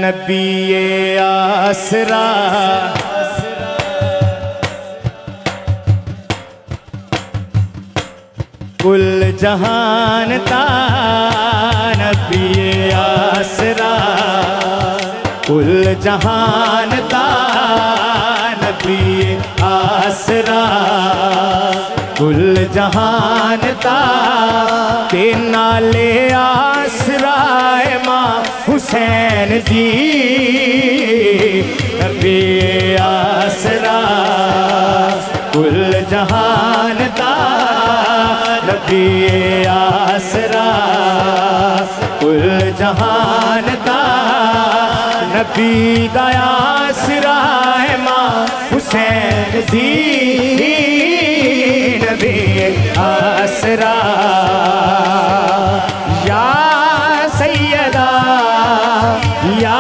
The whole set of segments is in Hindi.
नबी आसरा कुल जहान ता नबी आसरा कुल जहान ता नबी आसरा कुल जहान ता ते नाले आसरा मां हुसैन जी नबी आसरा कुल जहान ता नबी आसरा कुल जहान ता नबी दा आसरा मां हुसैन जी नबी आसरा या सैयदा या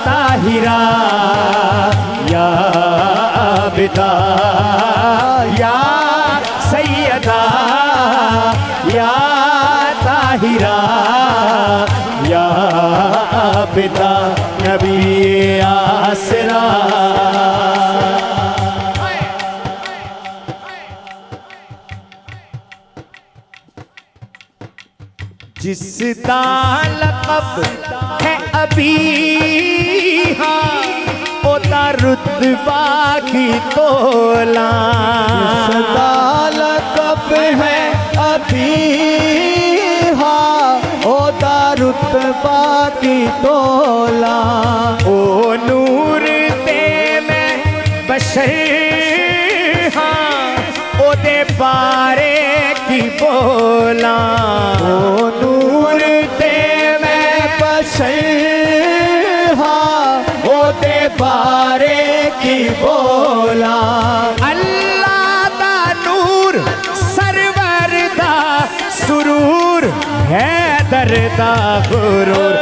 ताहिरा या आबिदा या सैयदा या ताहिरा या आबिदा नबी आसरा जिसदा लक़ब है अभी हाँ ओदा रुतबा की तोला जिसदा लक़ब है अभी हाँ ओदा रुतबा की तोला ओ नूर ते मैं बशर हाँ ओदे बारे की बोला ओ नूर ते मैं बशर हाँ ओदे बारे की बोला अल्लाह दा नूर सरवर दा सुरूर है दरदा गुरूर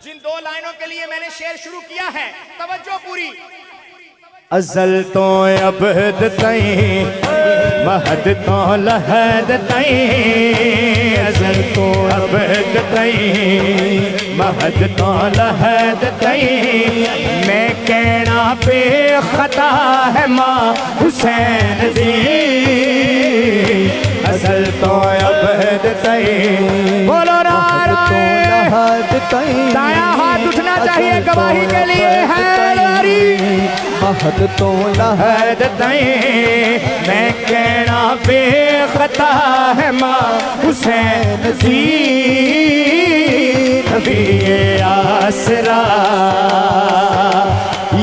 जिन दो लाइनों के लिए मैंने शेर शुरू किया है तवज्जो पूरी अज़ल तो अबद तईं महद तो लहद तईं अज़ल तो अबद तईं महद तो लहद तईं मैं कहना बेखता है मां हुसैन दी अज़ल तो अबद तईं बोलो दाया हाथ उठना चाहिए गवाही के लिए है महद तो लहद तईं मैं कहना बेखता है मां हुसैन जी नबी आसरा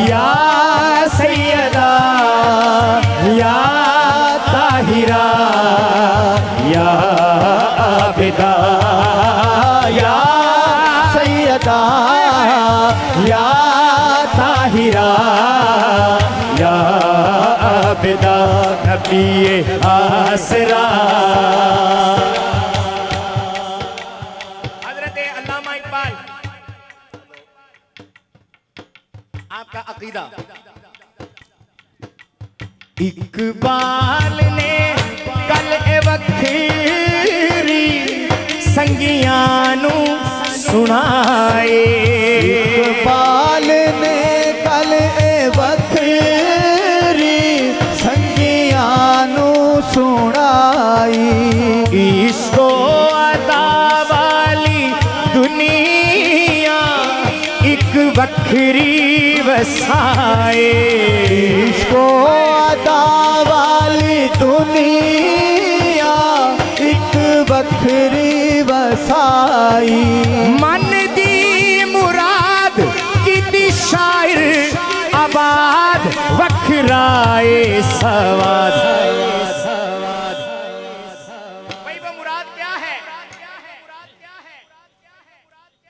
या सैयदा या ताहिरा या आबिदा या सैयदा या ताहिरा या आबिदा नबी आसरा हज़रत अल्लामा इकबाल आपका अकीदा इकबाल ने कल ए वखरी संगियां नू सुनाए इकबाल ने कल ए वखरी संगियां नू सुनाई इश्को अदा वाली दुनिया एक वखरी वसाए इसको अदा वाली दुनिया एक वखरी वसाई मन दी मुराद की शायर आबाद वखराए सवाद भाई वो मुराद क्या है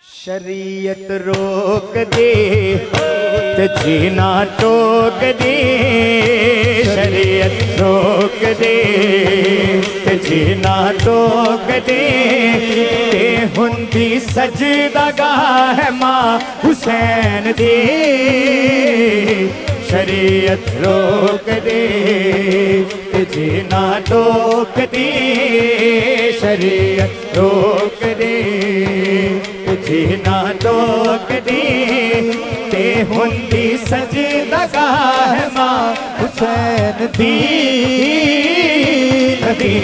शरीयत रोक दे ते जीना टोक दे शरीयत रोक दे ते जीना टोक दे ते हुंदी सजदा गाह मां हुसैन दे शरीयत रोक दे, तुझे ना टोकती शरीयत रोक दे, तुझे ना टोकती ते हुंदी सजदगाह मां हुसैन दी दी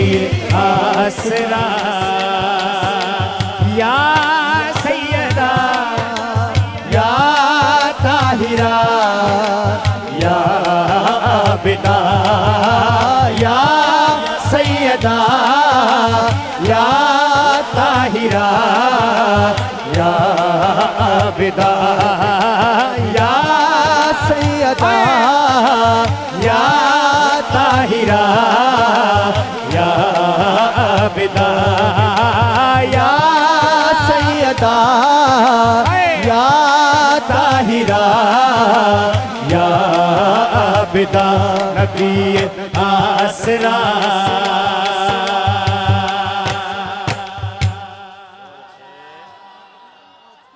आसरा या सैयदा या ताहिरा या आबिदा या सैयदा या ताहिरा या आबिदा या सैयदा या ताहिरा या आबिदा या सैयदा या ताहिरा या आबिदा नबी आसरा